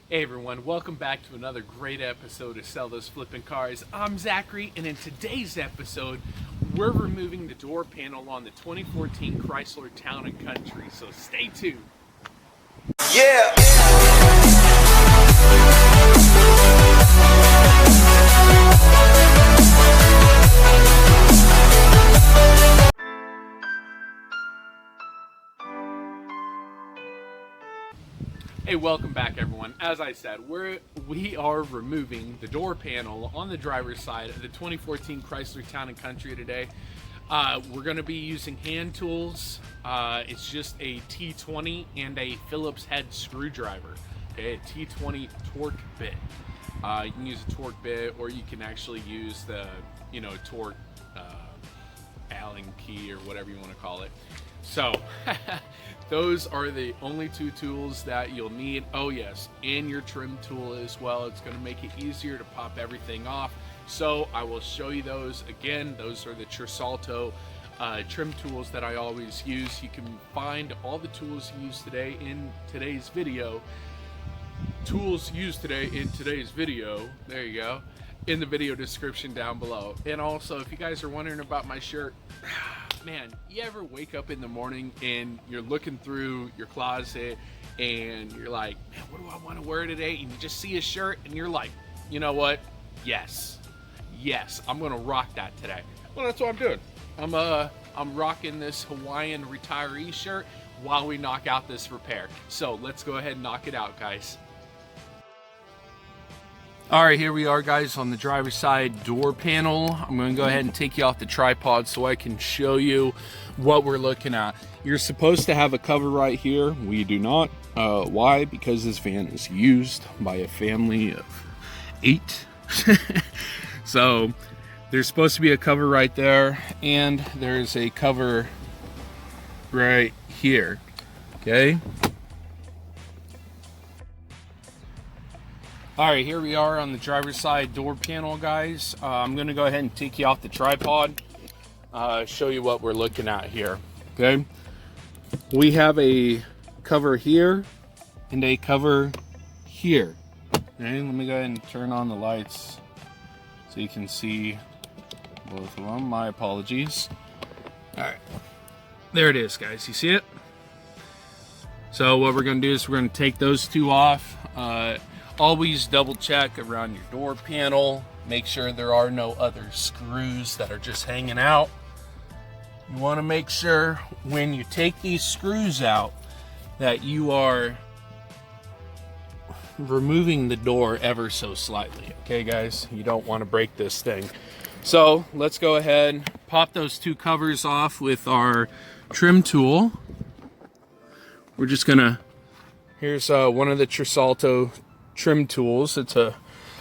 Hey everyone, welcome back to another great episode of Sell Those Flipping Cars. I'm Zachary, and in today's episode, we're removing the door panel on the 2014 Chrysler Town & Country, so stay tuned. Yeah. Hey, welcome back everyone. As I said, we are removing the door panel on the driver's side of the 2014 Chrysler Town & Country today. We're going to be using hand tools. It's just a T20 and a Phillips head screwdriver. Okay, a T20 torque bit. You can use a torque bit, or you can actually use the, torque Allen key or whatever you want to call it. So those are the only two tools that you'll need. Oh yes, and your trim tool as well. It's going to make it easier to pop everything off. So I will show you those again. Those are the Chrysler trim tools that I always use. You can find all the tools used today in today's video. Tools used today in today's video. There you go. In the video description down below. And also, if you guys are wondering about my shirt, man, you ever wake up in the morning and you're looking through your closet and you're like, man, what do I want to wear today? And you just see a shirt and you're like, you know what? Yes, I'm gonna rock that today. Well, that's what I'm doing. I'm rocking this Hawaiian retiree shirt while we knock out this repair. So let's go ahead and knock it out, guys. All right, here we are, guys, on the driver's side door panel. I'm going to go ahead and take you off the tripod so I can show you what we're looking at. You're supposed to have a cover right here. We do not. Why? Because this van is used by a family of 8. So there's supposed to be a cover right there, and there's a cover right here. Okay. All right, here we are on the driver's side door panel, guys. I'm gonna go ahead and take you off the tripod, show you what we're looking at here, okay? We have a cover here and a cover here. Okay, let me go ahead and turn on the lights so you can see both of them. My apologies. All right, there it is, guys, you see it? So what we're gonna do is we're gonna take those two off. Always double check around your door panel. Make sure there are no other screws that are just hanging out. You want to make sure when you take these screws out that you are removing the door ever so slightly. Okay, guys, you don't want to break this thing. So let's go ahead, pop those two covers off with our trim tool. We're just gonna, here's one of the Chrysler trim tools.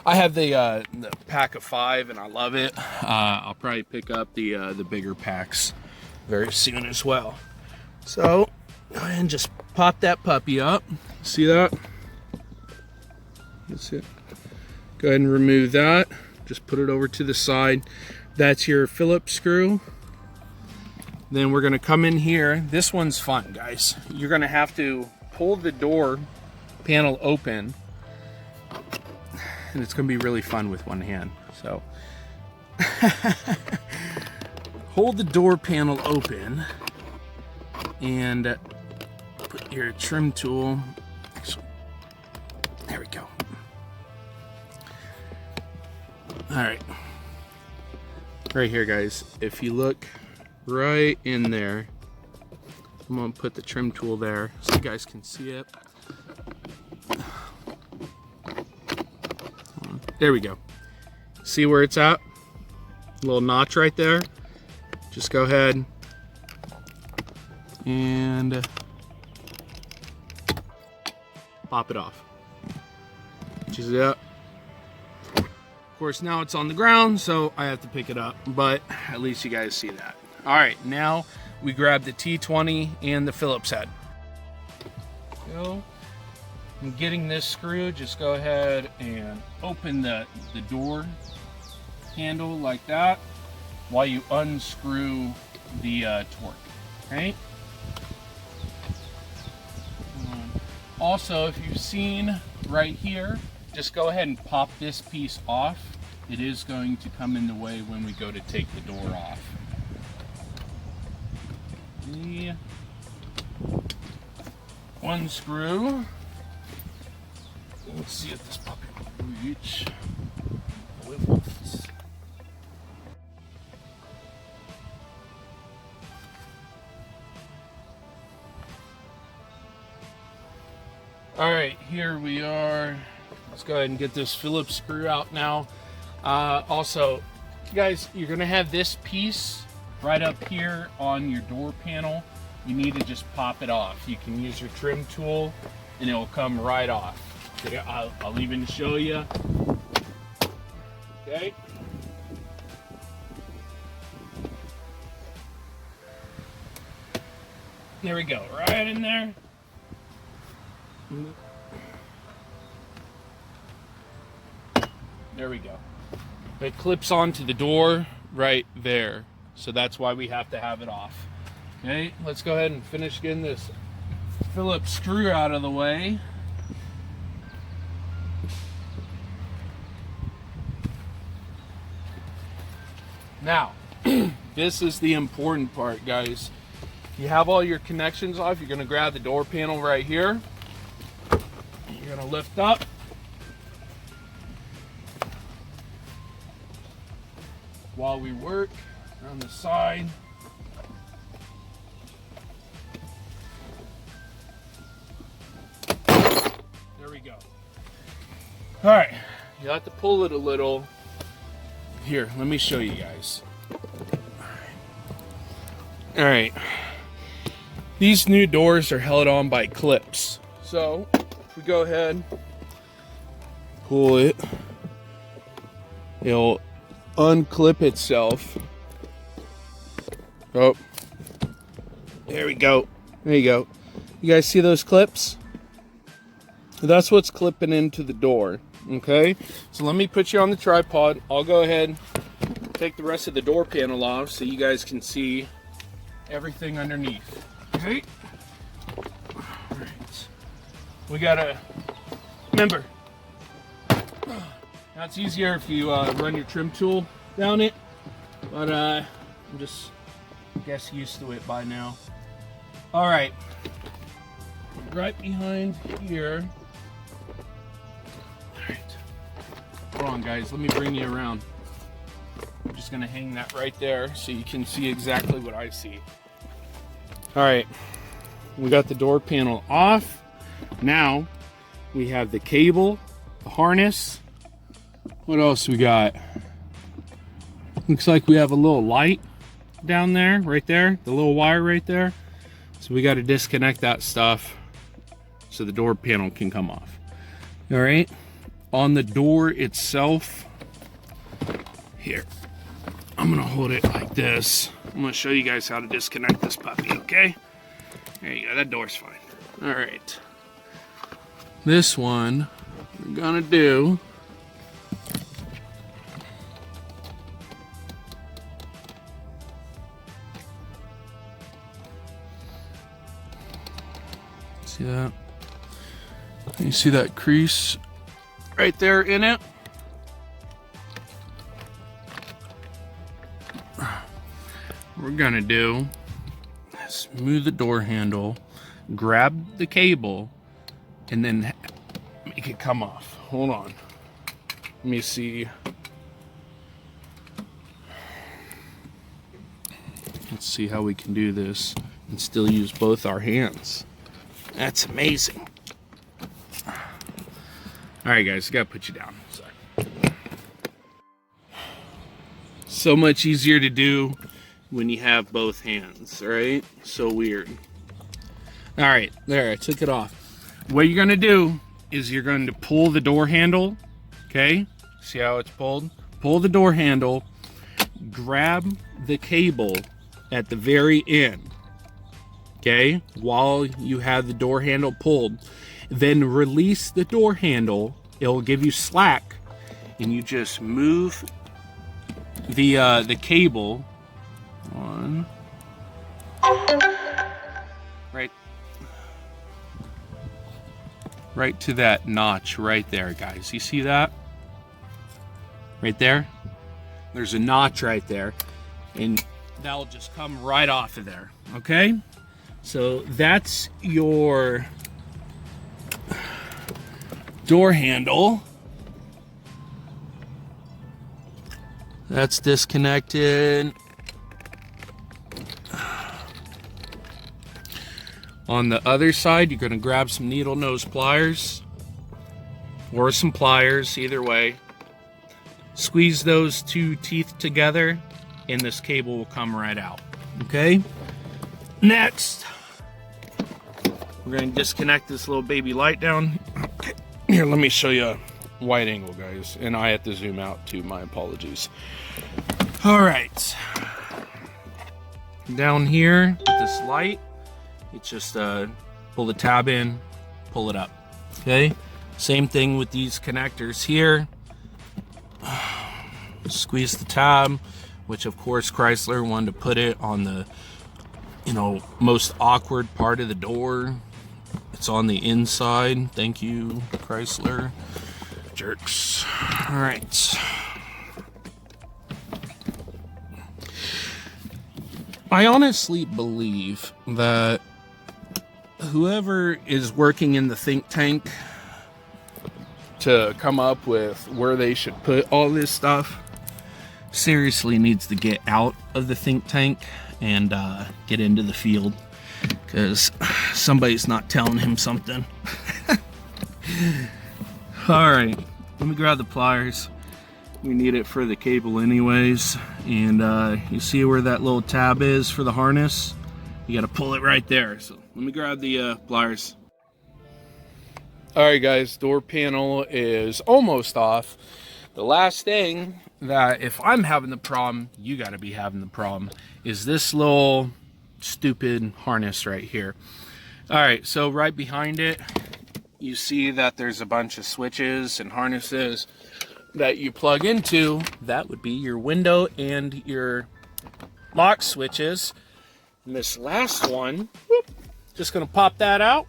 I have the pack of 5 and I love it. I'll probably pick up the bigger packs very soon as well. So go ahead and just pop that puppy up. See that? That's it. Go ahead and remove that. Just put it over to the side. That's your Phillips screw. Then we're gonna come in here. This one's fun, guys. You're gonna have to pull the door panel open, and it's gonna be really fun with one hand. So hold the door panel open and put your trim tool. There we go. All right, right here, guys. If you look right in there, I'm gonna put the trim tool there so you guys can see it. There we go. See where it's at? A little notch right there. Just go ahead and pop it off. Just that. Of course, now it's on the ground, so I have to pick it up, but at least you guys see that. All right, now we grab the T20 and the Phillips head. Go. I'm getting this screw. Just go ahead and open the door handle like that while you unscrew the torque. Okay. Also, if you've seen right here, just go ahead and pop this piece off. It is going to come in the way when we go to take the door off. The one screw. Let's see if this puppy will reach. All right, here we are. Let's go ahead and get this Phillips screw out now. Also, guys, you're gonna have this piece right up here on your door panel. You need to just pop it off. You can use your trim tool and it will come right off. Okay, I'll even show you. Okay. There we go, right in there. There we go. It clips onto the door right there. So that's why we have to have it off. Okay, let's go ahead and finish getting this Phillips screw out of the way. Now, this is the important part, guys. You have all your connections off. You're going to grab the door panel right here. You're going to lift up. While we work on the side. There we go. All right, you have to pull it a little. Here, let me show you guys. All right. These new doors are held on by clips. So, if we go ahead, pull it, it'll unclip itself. Oh, there we go. There you go. You guys see those clips? That's what's clipping into the door. Okay, so let me put you on the tripod. I'll go ahead and take the rest of the door panel off so you guys can see everything underneath. Okay. All right. We gotta remember. Now it's easier if you run your trim tool down it, but I'm just, I guess, used to it by now. All right, right behind here. All right, hold on, guys. Let me bring you around. I'm just gonna hang that right there so you can see exactly what I see. All right, we got the door panel off. Now we have the cable, the harness. What else we got? Looks like we have a little light down there, right there, the little wire right there. So we got to disconnect that stuff so the door panel can come off. All right, on the door itself, here, I'm gonna hold it like this. I'm gonna show you guys how to disconnect this puppy, okay? There you go, that door's fine. All right, this one we're gonna do. See that? You see that crease right there in it? What we're gonna do is move the door handle, grab the cable, and then make it come off. Hold on. Let me see. Let's see how we can do this and still use both our hands. That's amazing. All right, guys, gotta put you down. Sorry. So much easier to do when you have both hands, all right? So weird. All right, there, I took it off. What you're gonna do is you're going to pull the door handle, okay? See how it's pulled? Pull the door handle, grab the cable at the very end. Okay, while you have the door handle pulled, then release the door handle. It will give you slack, and you just move the cable on right. right to that notch right there, guys. You see that? Right there? There's a notch right there, and that'll just come right off of there, okay? So that's your door handle. That's disconnected. On the other side, you're gonna grab some needle nose pliers or some pliers, either way. Squeeze those two teeth together and this cable will come right out, okay? Next, we're gonna disconnect this little baby light down. Okay. Here, let me show you a wide angle, guys. And I have to zoom out too, my apologies. All right. Down here, with this light, it's just pull the tab in, pull it up, okay? Same thing with these connectors here. Squeeze the tab, which of course Chrysler wanted to put it on the, you know, most awkward part of the door. It's on the inside. Thank you, Chrysler. Jerks. All right. I honestly believe that whoever is working in the think tank to come up with where they should put all this stuff seriously needs to get out of the think tank and get into the field, because somebody's not telling him something. All right, let me grab the pliers. We need it for the cable anyways. And you see where that little tab is for the harness? You got to pull it right there. So let me grab the pliers. All right, guys, door panel is almost off. The last thing that, if I'm having the problem, you got to be having the problem, is this little stupid harness right here. All right, so right behind it, you see that there's a bunch of switches and harnesses that you plug into. That would be your window and your lock switches. And this last one, whoop, just gonna pop that out,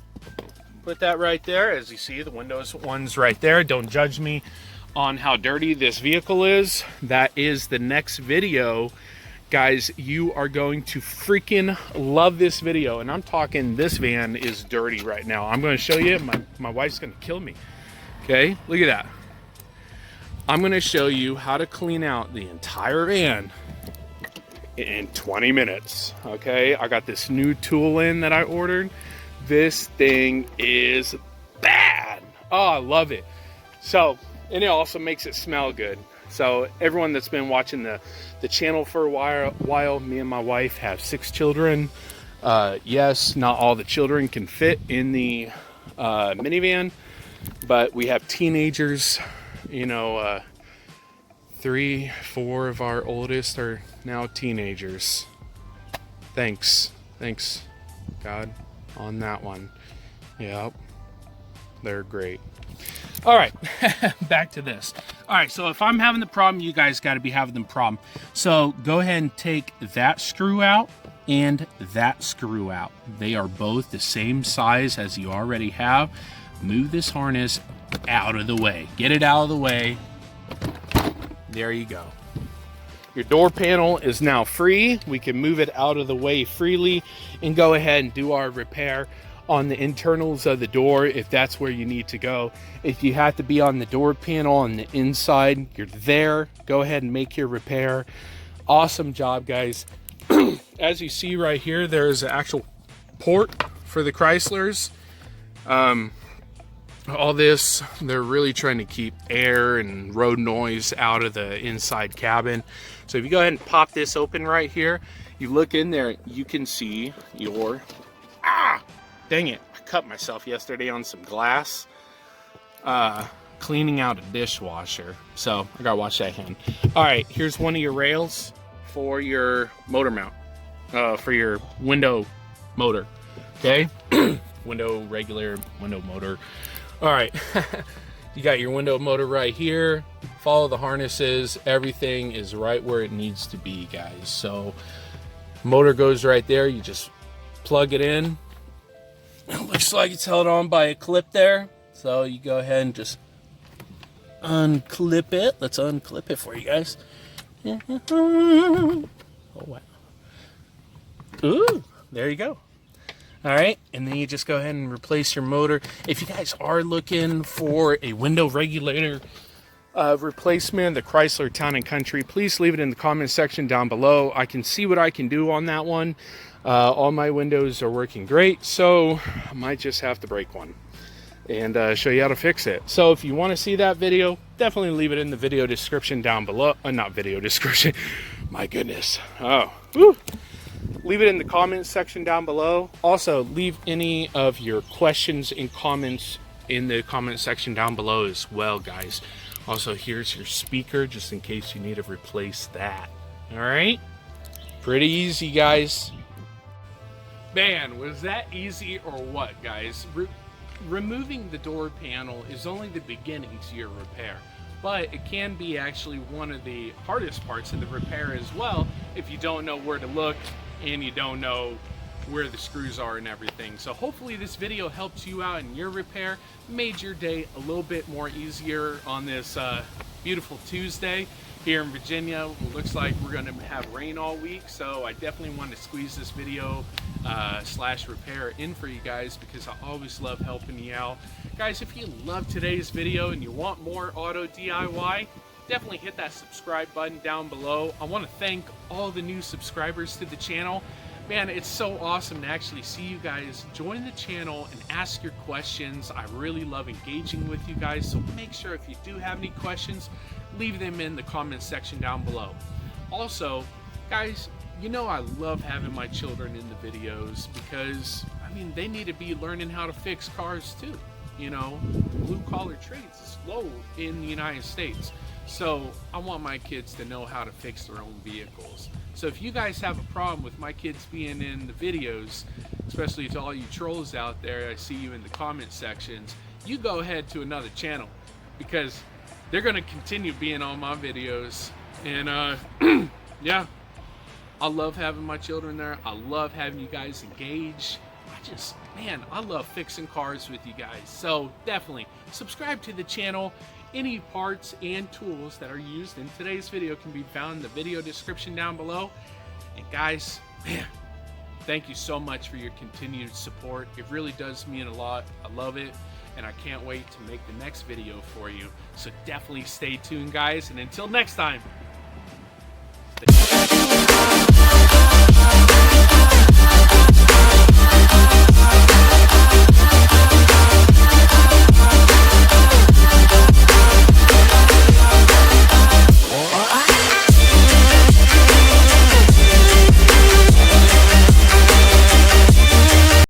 put that right there. As you see, the Windows one's right there. Don't judge me on how dirty this vehicle is. That is the next video. Guys, you are going to freaking love this video. And I'm talking, this van is dirty right now. I'm gonna show you, my wife's gonna kill me. Okay, look at that. I'm gonna show you how to clean out the entire van in 20 minutes, okay? I got this new tool in that I ordered. This thing is bad. Oh, I love it. So, and it also makes it smell good. So everyone that's been watching the channel for a while, me and my wife have 6 children. Yes, not all the children can fit in the minivan, but we have teenagers. You know, 3, 4 of our oldest are now teenagers. Thanks God on that one. Yep, they're great. All right, back to this. All right, so if I'm having the problem, you guys got to be having the problem. So go ahead and take that screw out and that screw out. They are both the same size as you already have. Move this harness out of the way. Get it out of the way. There you go. Your door panel is now free. We can move it out of the way freely and go ahead and do our repair on the internals of the door if that's where you need to go. If you have to be on the door panel on the inside, you're there. Go ahead and make your repair. Awesome job, guys. As you see right here, there's an actual port for the Chryslers. All this, they're really trying to keep air and road noise out of the inside cabin. So if you go ahead and pop this open right here, you look in there, you can see your, dang it, I cut myself yesterday on some glass, cleaning out a dishwasher. So I gotta wash that hand. All right, here's one of your rails for your motor mount, for your window motor, okay? Regular window motor. All right, you got your window motor right here. Follow the harnesses. Everything is right where it needs to be, guys. So motor goes right there. You just plug it in. It looks like it's held on by a clip there. So you go ahead and just unclip it. Let's unclip it for you guys. Oh, wow. Ooh, there you go. All right, and then you just go ahead and replace your motor. If you guys are looking for a window regulator replacement, the Chrysler Town & Country, please leave it in the comment section down below. I can see what I can do on that one. All my windows are working great, so I might just have to break one and show you how to fix it. So if you want to see that video, definitely leave it in the video description down below. Not video description. My goodness. Oh, whew. Leave it in the comments section down below. Also, leave any of your questions and comments in the comment section down below as well, guys. Also, here's your speaker, just in case you need to replace that. All right? Pretty easy, guys. Man, was that easy or what, guys? Removing the door panel is only the beginning to your repair, but it can be actually one of the hardest parts of the repair as well if you don't know where to look and you don't know where the screws are and everything. So hopefully this video helped you out in your repair, made your day a little bit more easier on this beautiful Tuesday here in Virginia. It looks like we're going to have rain all week, so I definitely want to squeeze this video slash repair in for you guys because I always love helping you out. Guys, if you love today's video and you want more auto DIY, definitely hit that subscribe button down below. I want to thank all the new subscribers to the channel. Man, it's so awesome to actually see you guys join the channel and ask your questions. I really love engaging with you guys, so make sure if you do have any questions, leave them in the comment section down below. Also, guys, you know I love having my children in the videos because, I mean, they need to be learning how to fix cars too. You know, blue-collar trades is low in the United States. So I want my kids to know how to fix their own vehicles. So if you guys have a problem with my kids being in the videos, especially to all you trolls out there, I see you in the comment sections, you go ahead to another channel because they're going to continue being on my videos. And yeah, I love having my children there. I love having you guys engage. Man, I love fixing cars with you guys. So definitely subscribe to the channel. Any parts and tools that are used in today's video can be found in the video description down below. And guys, man, thank you so much for your continued support. It really does mean a lot. I love it, and I can't wait to make the next video for you. So definitely stay tuned, guys, and until next time,